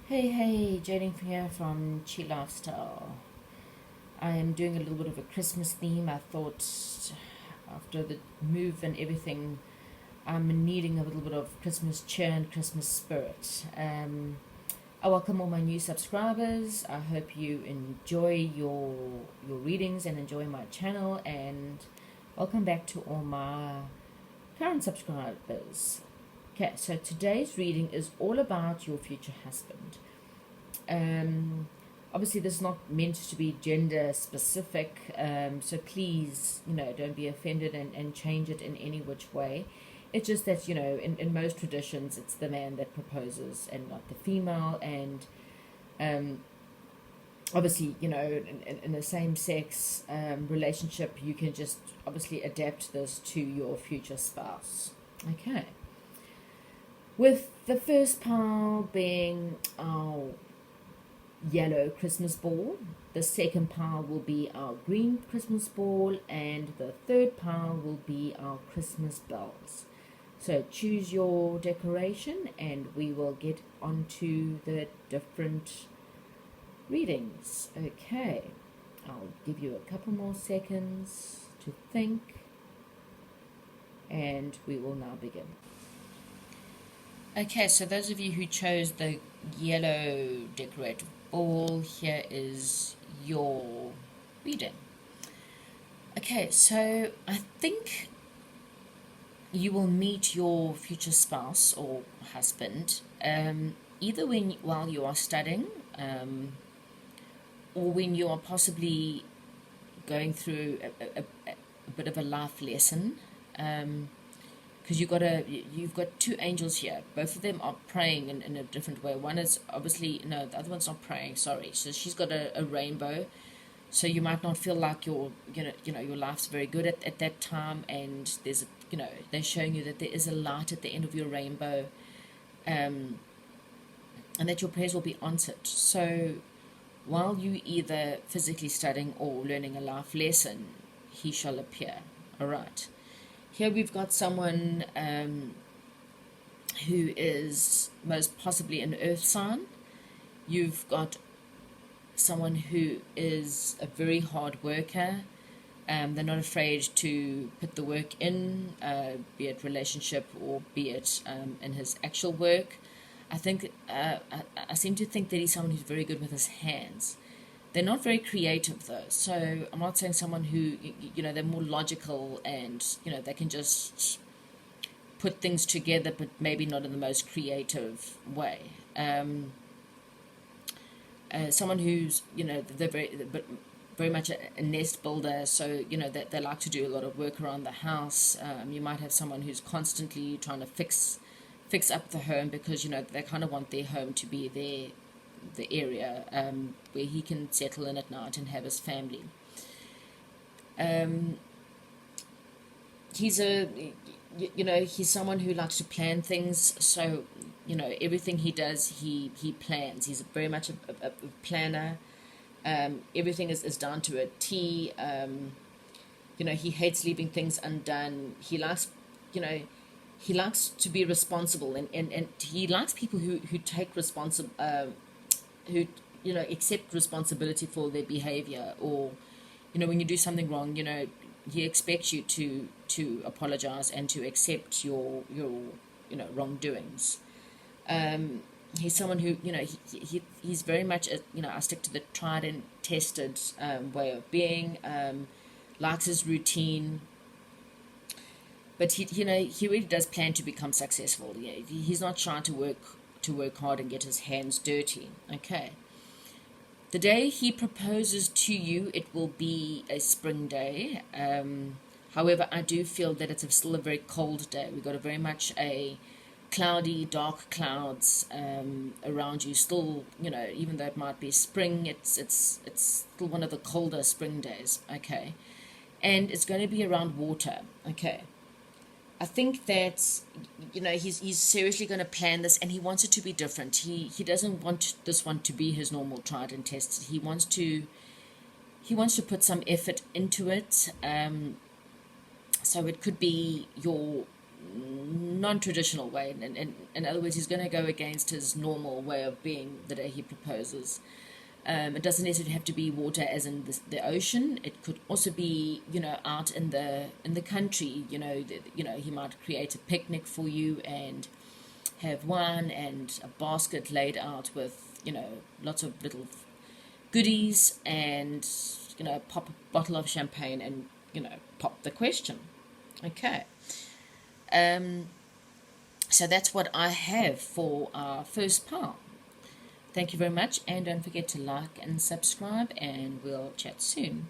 Hey, Jading here from Chi Lifestyle. I am doing a little bit of a Christmas theme. I thought after the move and everything, I'm needing a little bit of Christmas cheer and Christmas spirit. I welcome all my new subscribers. I hope you enjoy your readings and enjoy my channel. And welcome back to all my current subscribers. Okay, so today's reading is all about your future husband. Obviously, this is not meant to be gender specific, so please, don't be offended and change it in any which way. It's just that, in most traditions, it's the man that proposes and not the female. And obviously, in the same sex relationship, you can just obviously adapt this to your future spouse. Okay. With the first pile being our yellow Christmas ball, the second pile will be our green Christmas ball, and the third pile will be our Christmas bells. So choose your decoration and we will get onto the different readings. Okay, I'll give you a couple more seconds to think and we will now begin. Okay, so those of you who chose the yellow decorative ball, here is your reading. Okay, so I think you will meet your future spouse or husband either while you are studying or when you are possibly going through a bit of a life lesson. Because you've got two angels here. Both of them are praying in a different way. One is obviously, no, the other one's not praying, sorry. So she's got a rainbow. So you might not feel like your life's very good at that time, and there's they're showing you that there is a light at the end of your rainbow, and that your prayers will be answered. So while you either physically studying or learning a life lesson, he shall appear. All right. Here we've got someone who is most possibly an earth sign. You've got someone who is a very hard worker. They're not afraid to put the work in, be it relationship or be it in his actual work. I seem to think that he's someone who's very good with his hands. They're not very creative though, so I'm not saying someone who, they're more logical and, they can just put things together, but maybe not in the most creative way. Someone who's, they're very much a nest builder, so, that they like to do a lot of work around the house. You might have someone who's constantly trying to fix up the home because, they kind of want their home to be the area where he can settle in at night and have his family. He's he's someone who likes to plan things, so everything he does he plans. He's very much a planner. Everything is down to a T. He hates leaving things undone. He likes to be responsible, and he likes people who take who accept responsibility for their behavior, or when you do something wrong, he expects you to apologize and to accept your wrongdoings. He's someone who he's very much I stick to the tried and tested way of being. Likes his routine, but he really does plan to become successful. He's not trying to work hard and get his hands dirty. Okay. The day he proposes to you, it will be a spring day. However, I do feel that it's still a very cold day. We've got a very much a cloudy, dark clouds around you. Still, even though it might be spring, it's still one of the colder spring days. Okay. And it's going to be around water. Okay. I think that he's seriously going to plan this, and he wants it to be different. He doesn't want this one to be his normal tried and tested. He wants to put some effort into it. So it could be your non-traditional way. And in other words, he's going to go against his normal way of being the day he proposes. It doesn't necessarily have to be water, as in the ocean. It could also be, out in the country. He might create a picnic for you and have wine and a basket laid out with, lots of little goodies, and, pop a bottle of champagne and, pop the question. Okay. So that's what I have for our first part. Thank you very much, and don't forget to like and subscribe, and we'll chat soon.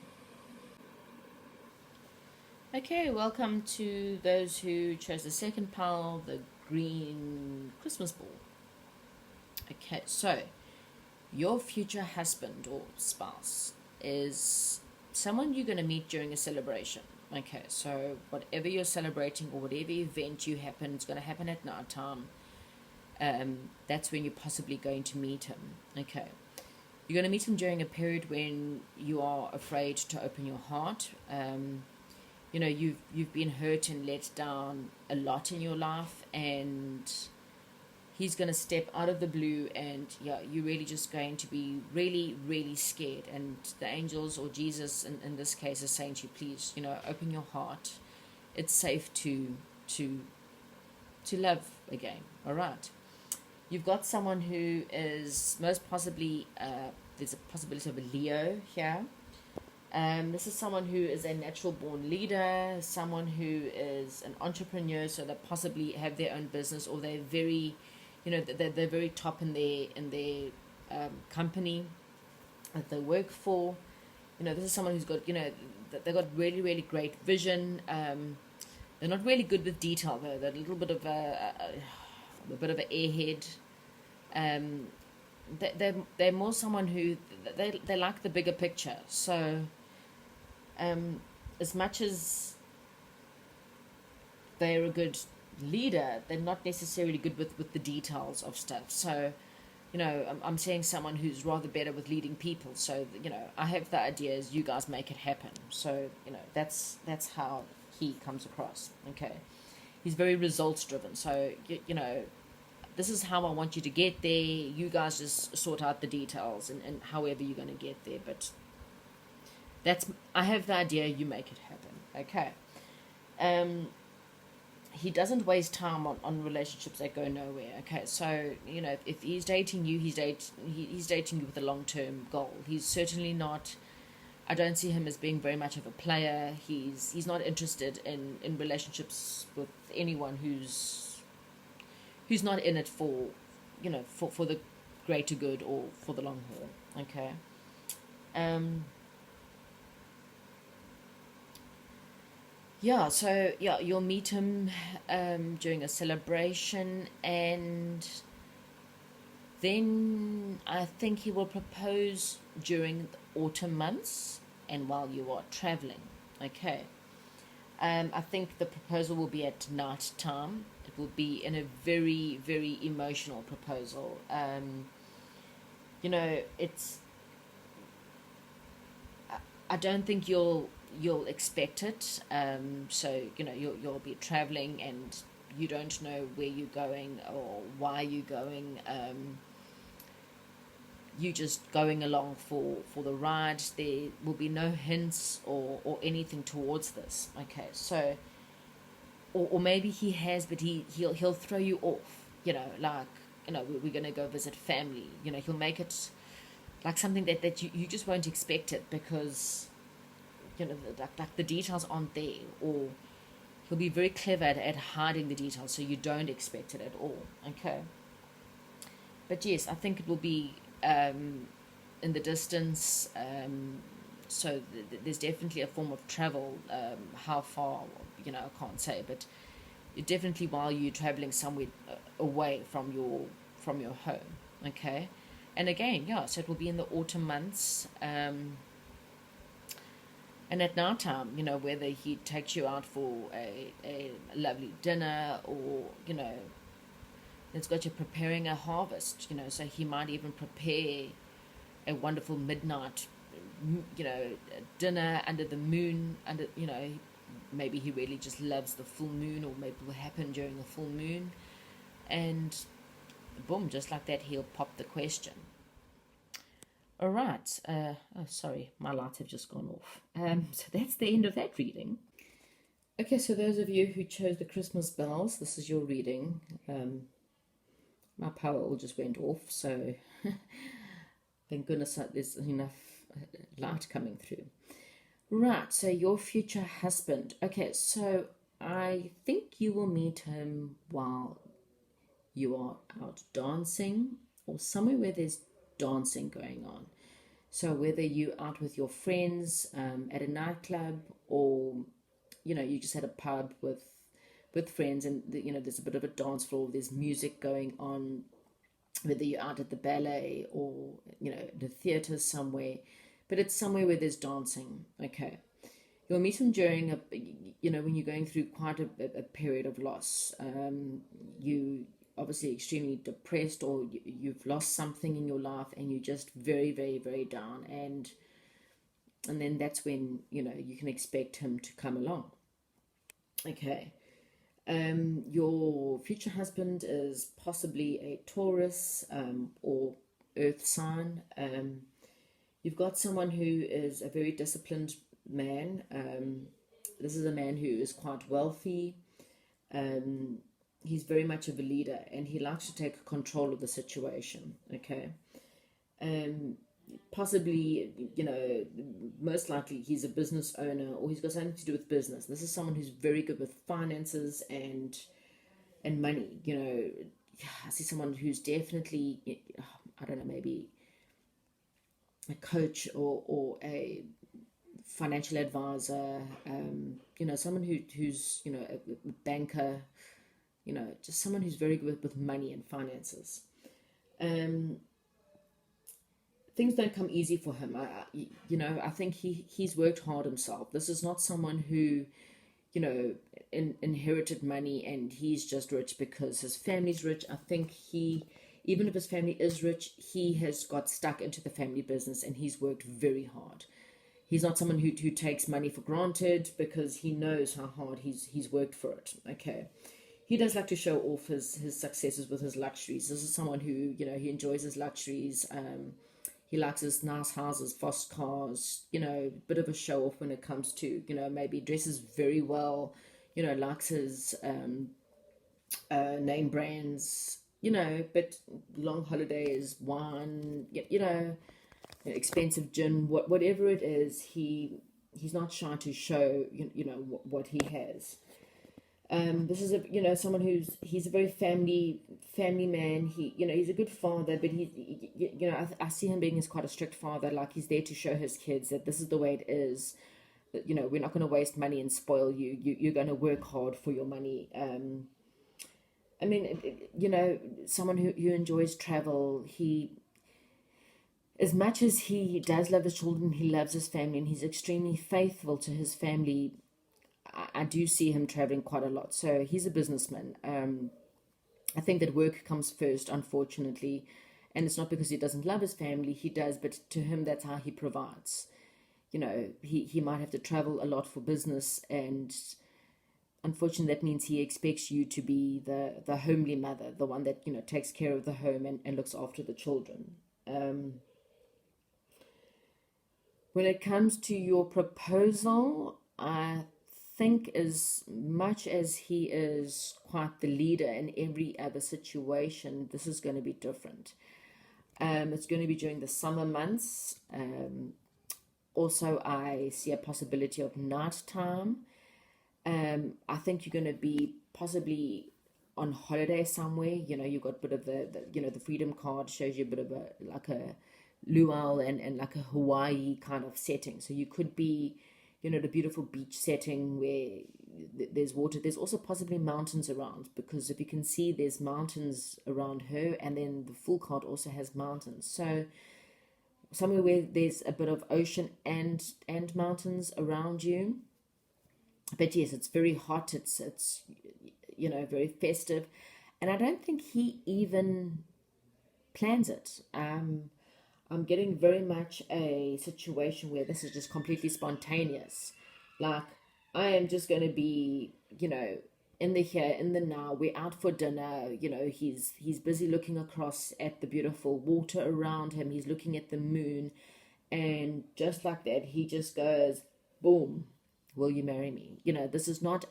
Okay, welcome to those who chose the second pile, the green Christmas ball. Okay, so your future husband or spouse is someone you're going to meet during a celebration. Okay, so whatever you're celebrating or whatever event you happen, it's going to happen at night time. That's when you're possibly going to meet him. Okay, you're going to meet him during a period when you are afraid to open your heart. You've been hurt and let down a lot in your life, and he's going to step out of the blue, and you're really just going to be really, really scared. And the angels, or Jesus in this case, is saying to you, please, open your heart. It's safe to love again. All right. You've got someone who is most possibly, there's a possibility of a Leo here. This is someone who is a natural born leader, someone who is an entrepreneur, so they possibly have their own business, or they're very, they're very top in their company that they work for. This is someone who's got, they've got really, really great vision. They're not really good with detail though. They're a little bit of a bit of an airhead. They're more someone who they like the bigger picture. So as much as they're a good leader, they're not necessarily good with the details of stuff. So I'm saying someone who's rather better with leading people. So I have the ideas, you guys make it happen. So that's how he comes across. Okay, he's very results driven. So this is how I want you to get there. You guys just sort out the details and however you're going to get there. But I have the idea, you make it happen. Okay. He doesn't waste time on relationships that go nowhere. Okay, so if he's dating you, he's dating you with a long-term goal. He's certainly not. I don't see him as being very much of a player. He's not interested in relationships with anyone who's not in it for for the greater good or for the long haul. Okay. So you'll meet him during a celebration, and then I think he will propose during the autumn months and while you are traveling. Okay. I think the proposal will be at night time. It will be in a very, very emotional proposal. It's. I don't think you'll expect it. So you'll be traveling and you don't know where you're going or why you're going. You just going along for the ride. There will be no hints or anything towards this. Okay, so or maybe he has, but he'll throw you off. We're gonna go visit family. He'll make it like something that you just won't expect it, because like the details aren't there, or he'll be very clever at hiding the details so you don't expect it at all. Okay, but yes, I think it will be in the distance, so there's definitely a form of travel. How far, I can't say, but definitely while you're traveling somewhere away from your home. Okay, and again, so it will be in the autumn months, and at night time, whether he takes you out for a lovely dinner, or it's got you preparing a harvest, so he might even prepare a wonderful midnight, dinner under the moon, maybe he really just loves the full moon, or maybe it will happen during the full moon. And boom, just like that, he'll pop the question. All right. Oh, sorry, my lights have just gone off. So that's the end of that reading. Okay, so those of you who chose the Christmas bells, this is your reading. My power all just went off, so thank goodness there's enough light coming through. Right, so your future husband. Okay, so I think you will meet him while you are out dancing or somewhere where there's dancing going on. So whether you're out with your friends at a nightclub, or you just had a pub with friends, and there's a bit of a dance floor, there's music going on, whether you're out at the ballet or the theater somewhere, but it's somewhere where there's dancing. Okay, you'll meet him during when you're going through quite a period of loss. You obviously extremely depressed, or you've lost something in your life and you're just very, very, very down, and then that's when you can expect him to come along. Okay. Your future husband is possibly a Taurus or earth sign. You've got someone who is a very disciplined man. This is a man who is quite wealthy. He's very much of a leader, and he likes to take control of the situation. Okay. Possibly, most likely he's a business owner, or he's got something to do with business. This is someone who's very good with finances and money. I see someone who's definitely, I don't know, maybe a coach or a financial advisor. Someone who's a banker. Just someone who's very good with money and finances. Things don't come easy for him. I think he's worked hard himself. This is not someone who, inherited money and he's just rich because his family's rich. I think even if his family is rich, he has got stuck into the family business and he's worked very hard. He's not someone who takes money for granted, because he knows how hard he's worked for it. Okay. He does like to show off his successes with his luxuries. This is someone who, he enjoys his luxuries. He likes his nice houses, fast cars, bit of a show off when it comes to, maybe dresses very well, likes his name brands, but long holidays, wine, expensive gin, whatever it is, he's not shy to show, what he has. This is someone he's a very family man. He's a good father, but I see him being as quite a strict father. Like, he's there to show his kids that this is the way it is. That, we're not going to waste money and spoil you. You're going to work hard for your money. Someone who enjoys travel. As much as he does love his children, he loves his family, and he's extremely faithful to his family. I do see him traveling quite a lot. So he's a businessman. I think that work comes first, unfortunately. And it's not because he doesn't love his family. He does, but to him, that's how he provides. He might have to travel a lot for business. And unfortunately, that means he expects you to be the homely mother, the one that, takes care of the home and looks after the children. When it comes to your proposal, I think as much as he is quite the leader in every other situation, this is going to be different. It's going to be during the summer months. Also, I see a possibility of nighttime. I think you're going to be possibly on holiday somewhere. You've got a bit of the freedom card shows you a bit of a luau and like a Hawaii kind of setting. So you could be the beautiful beach setting where there's water. There's also possibly mountains around, because if you can see, there's mountains around her, and then the full card also has mountains. So somewhere where there's a bit of ocean and mountains around you. But yes, it's very hot. It's very festive, and I don't think he even plans it. I'm getting very much a situation where this is just completely spontaneous. Like, I am just going to be, in the here, in the now. We're out for dinner. He's busy looking across at the beautiful water around him. He's looking at the moon, and just like that, he just goes, boom, will you marry me? This is not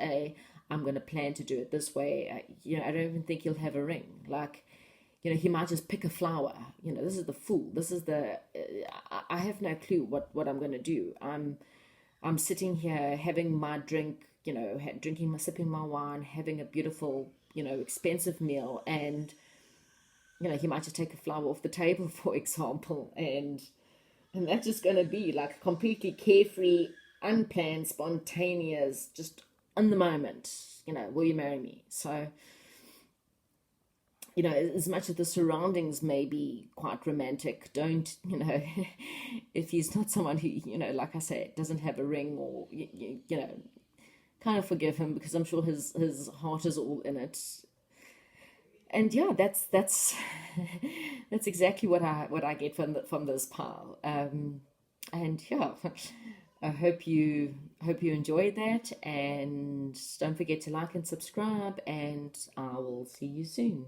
I'm going to plan to do it this way. I don't even think he'll have a ring. Like, he might just pick a flower. This is the fool. This is the. I have no clue what I'm going to do. I'm sitting here having my drink, sipping my wine, having a beautiful, expensive meal, and he might just take a flower off the table, for example, and that's just going to be like completely carefree, unplanned, spontaneous, just in the moment. Will you marry me? So, as much as the surroundings may be quite romantic, don't, if he's not someone who, like I say, doesn't have a ring, or, kind of forgive him, because I'm sure his heart is all in it. And yeah, that's that's exactly what I get from this pile. And yeah, I hope you enjoyed that, and don't forget to like and subscribe, and I will see you soon.